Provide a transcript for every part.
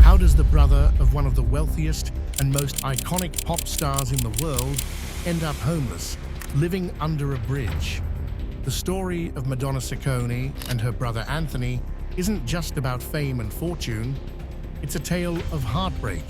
How does the brother of one of the wealthiest and most iconic pop stars in the world end up homeless, living under a bridge? The story of Madonna Ciccone and her brother Anthony isn't just about fame and fortune. It's a tale of heartbreak,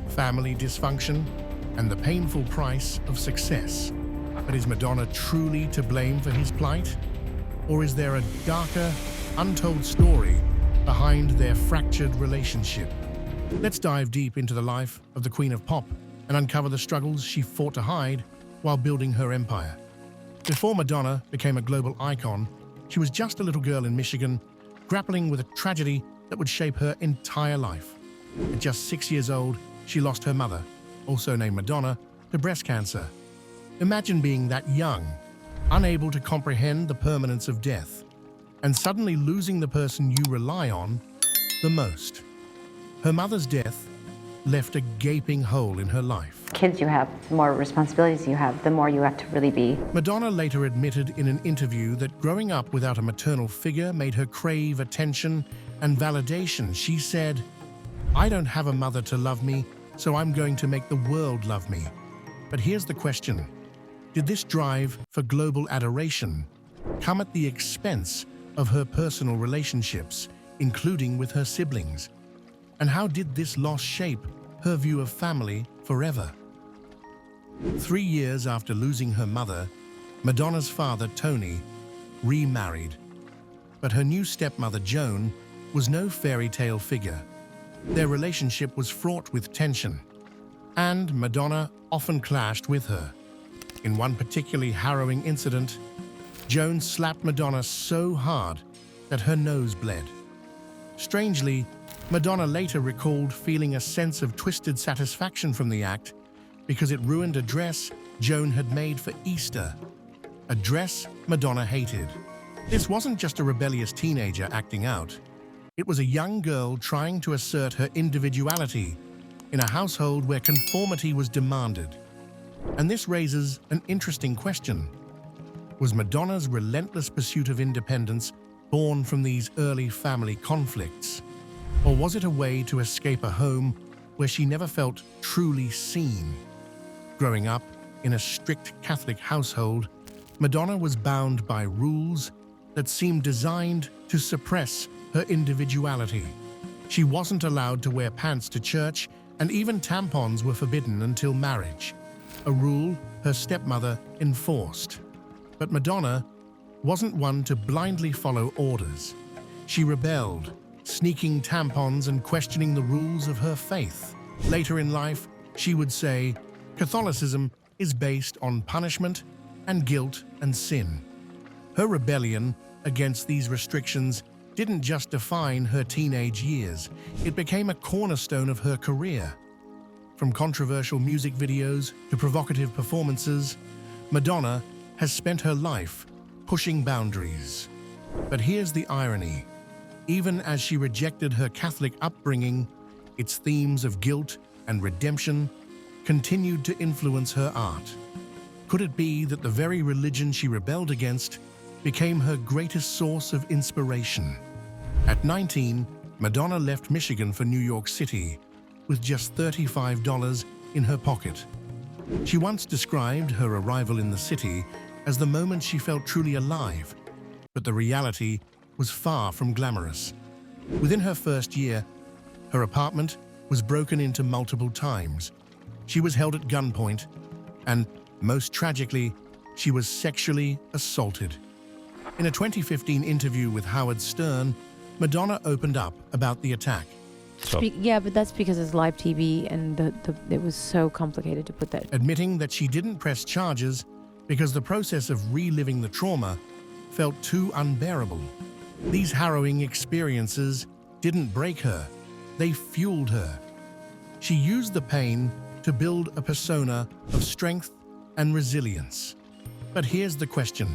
family dysfunction, and the painful price of success. But is Madonna truly to blame for his plight? Or is there a darker, untold story behind their fractured relationship? Let's dive deep into the life of the Queen of Pop and uncover the struggles she fought to hide while building her empire. Before Madonna became a global icon, she was just a little girl in Michigan, grappling with a tragedy that would shape her entire life. At just 6 years old, she lost her mother, also named Madonna, to breast cancer. Imagine being that young, unable to comprehend the permanence of death, and suddenly losing the person you rely on the most. Her mother's death left a gaping hole in her life. Kids you have, the more responsibilities you have, the more you have to really be. Madonna later admitted in an interview that growing up without a maternal figure made her crave attention and validation. She said, "I don't have a mother to love me, so I'm going to make the world love me." But here's the question. Did this drive for global adoration come at the expense of her personal relationships, including with her siblings? And how did this loss shape her view of family forever? 3 years after losing her mother, Madonna's father, Tony, remarried. But her new stepmother, Joan, was no fairy tale figure. Their relationship was fraught with tension, and Madonna often clashed with her. In one particularly harrowing incident, Joan slapped Madonna so hard that her nose bled. Strangely, Madonna later recalled feeling a sense of twisted satisfaction from the act because it ruined a dress Joan had made for Easter, a dress Madonna hated. This wasn't just a rebellious teenager acting out. It was a young girl trying to assert her individuality in a household where conformity was demanded. And this raises an interesting question. Was Madonna's relentless pursuit of independence born from these early family conflicts? Or was it a way to escape a home where she never felt truly seen? Growing up in a strict Catholic household, Madonna was bound by rules that seemed designed to suppress her individuality. She wasn't allowed to wear pants to church, and even tampons were forbidden until marriage, a rule her stepmother enforced. But Madonna wasn't one to blindly follow orders. She rebelled, sneaking tampons and questioning the rules of her faith. Later in life, she would say, "Catholicism is based on punishment and guilt and sin." Her rebellion against these restrictions didn't just define her teenage years, it became a cornerstone of her career. From controversial music videos to provocative performances, Madonna has spent her life pushing boundaries. But here's the irony. Even as she rejected her Catholic upbringing, its themes of guilt and redemption continued to influence her art. Could it be that the very religion she rebelled against became her greatest source of inspiration? At 19, Madonna left Michigan for New York City with just $35 in her pocket. She once described her arrival in the city as the moment she felt truly alive, but the reality was far from glamorous. Within her first year, her apartment was broken into multiple times. She was held at gunpoint, and most tragically, she was sexually assaulted. In a 2015 interview with Howard Stern, Madonna opened up about the attack. Yeah, but that's because it's live TV, and it was so complicated to put that. Admitting that she didn't press charges because the process of reliving the trauma felt too unbearable. These harrowing experiences didn't break her, they fueled her. She used the pain to build a persona of strength and resilience. But here's the question.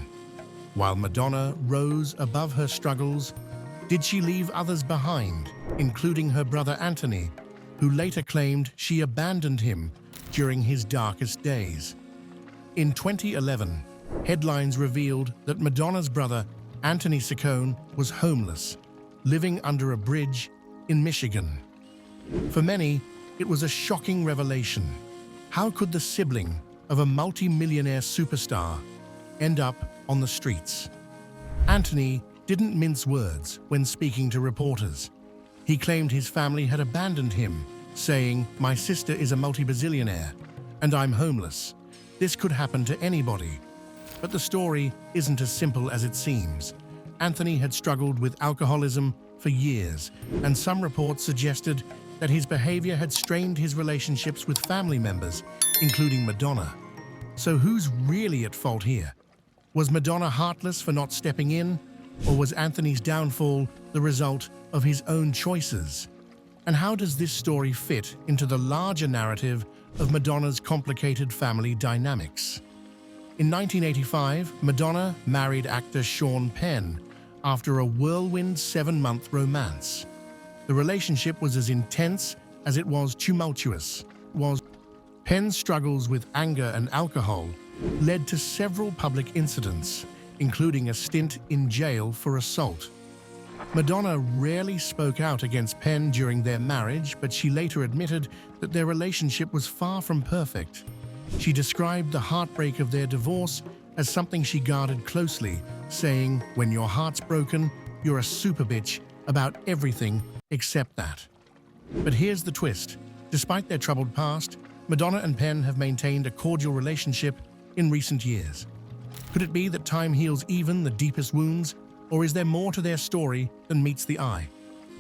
While Madonna rose above her struggles, did she leave others behind, including her brother Anthony, who later claimed she abandoned him during his darkest days? In 2011, headlines revealed that Madonna's brother, Anthony Ciccone, was homeless, living under a bridge in Michigan. For many, it was a shocking revelation. How could the sibling of a multi-millionaire superstar end up on the streets? Anthony didn't mince words when speaking to reporters. He claimed his family had abandoned him, saying, "My sister is a multi-bazillionaire, and I'm homeless. This could happen to anybody." But the story isn't as simple as it seems. Anthony had struggled with alcoholism for years, and some reports suggested that his behavior had strained his relationships with family members, including Madonna. So who's really at fault here? Was Madonna heartless for not stepping in, or was Anthony's downfall the result of his own choices? And how does this story fit into the larger narrative of Madonna's complicated family dynamics? In 1985, Madonna married actor Sean Penn after a whirlwind 7-month romance. The relationship was as intense as it was tumultuous. Penn's struggles with anger and alcohol led to several public incidents, including a stint in jail for assault. Madonna rarely spoke out against Penn during their marriage, but she later admitted that their relationship was far from perfect. She described the heartbreak of their divorce as something she guarded closely, saying, "When your heart's broken, you're a super bitch about everything except that." But here's the twist. Despite their troubled past, Madonna and Penn have maintained a cordial relationship in recent years. Could it be that time heals even the deepest wounds, or is there more to their story than meets the eye?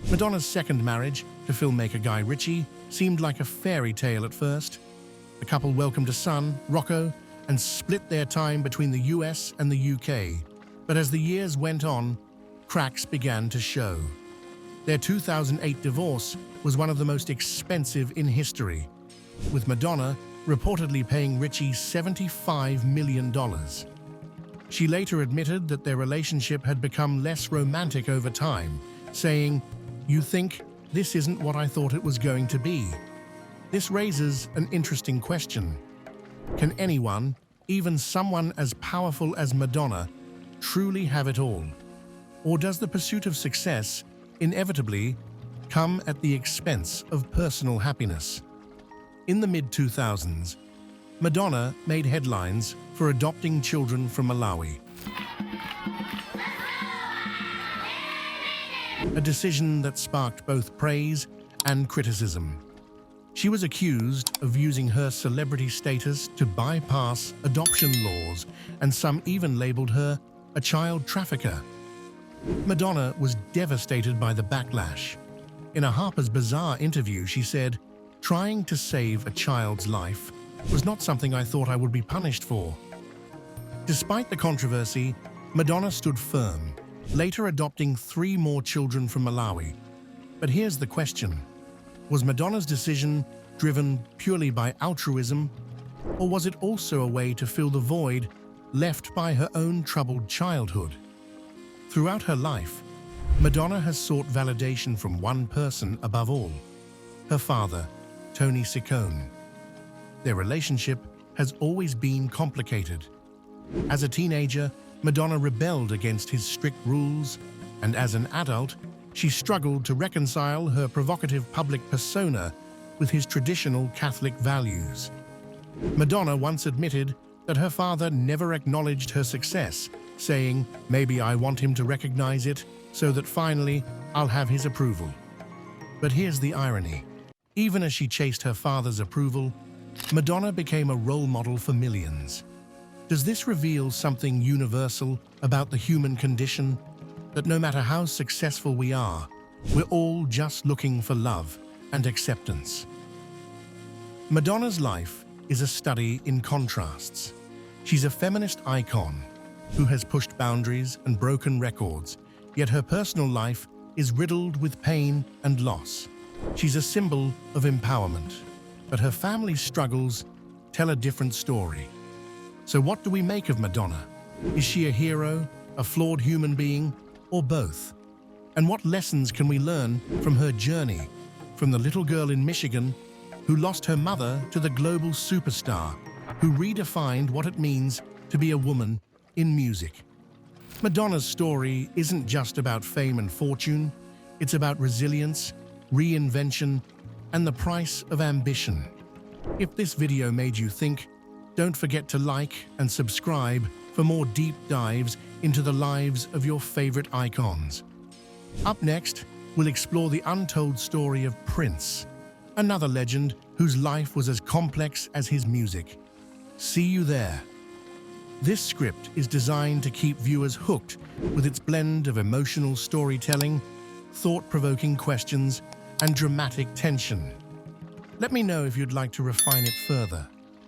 Madonna's second marriage to filmmaker Guy Ritchie seemed like a fairy tale at first. The couple welcomed a son, Rocco, and split their time between the US and the UK. But as the years went on, cracks began to show. Their 2008 divorce was one of the most expensive in history, with Madonna reportedly paying Ritchie $75 million. She later admitted that their relationship had become less romantic over time, saying, "You think, this isn't what I thought it was going to be." This raises an interesting question. Can anyone, even someone as powerful as Madonna, truly have it all? Or does the pursuit of success inevitably come at the expense of personal happiness? In the mid-2000s, Madonna made headlines for adopting children from Malawi. A decision that sparked both praise and criticism. She was accused of using her celebrity status to bypass adoption laws, and some even labeled her a child trafficker. Madonna was devastated by the backlash. In a Harper's Bazaar interview, she said, "Trying to save a child's life was not something I thought I would be punished for." Despite the controversy, Madonna stood firm, later adopting 3 more children from Malawi. But here's the question. Was Madonna's decision driven purely by altruism, or was it also a way to fill the void left by her own troubled childhood? Throughout her life, Madonna has sought validation from one person above all, her father, Tony Ciccone. Their relationship has always been complicated. As a teenager, Madonna rebelled against his strict rules, and as an adult, she struggled to reconcile her provocative public persona with his traditional Catholic values. Madonna once admitted that her father never acknowledged her success, saying, "Maybe I want him to recognize it so that finally I'll have his approval." But here's the irony. Even as she chased her father's approval, Madonna became a role model for millions. Does this reveal something universal about the human condition? That no matter how successful we are, we're all just looking for love and acceptance. Madonna's life is a study in contrasts. She's a feminist icon who has pushed boundaries and broken records, yet her personal life is riddled with pain and loss. She's a symbol of empowerment, but her family's struggles tell a different story. So what do we make of Madonna? Is she a hero, a flawed human being, or both? And what lessons can we learn from her journey, from the little girl in Michigan who lost her mother to the global superstar who redefined what it means to be a woman in music? Madonna's story isn't just about fame and fortune, it's about resilience, reinvention, and the price of ambition. If this video made you think, don't forget to like and subscribe for more deep dives into the lives of your favorite icons. Up next, we'll explore the untold story of Prince, another legend whose life was as complex as his music. See you there. This script is designed to keep viewers hooked with its blend of emotional storytelling, thought-provoking questions, and dramatic tension. Let me know if you'd like to refine it further.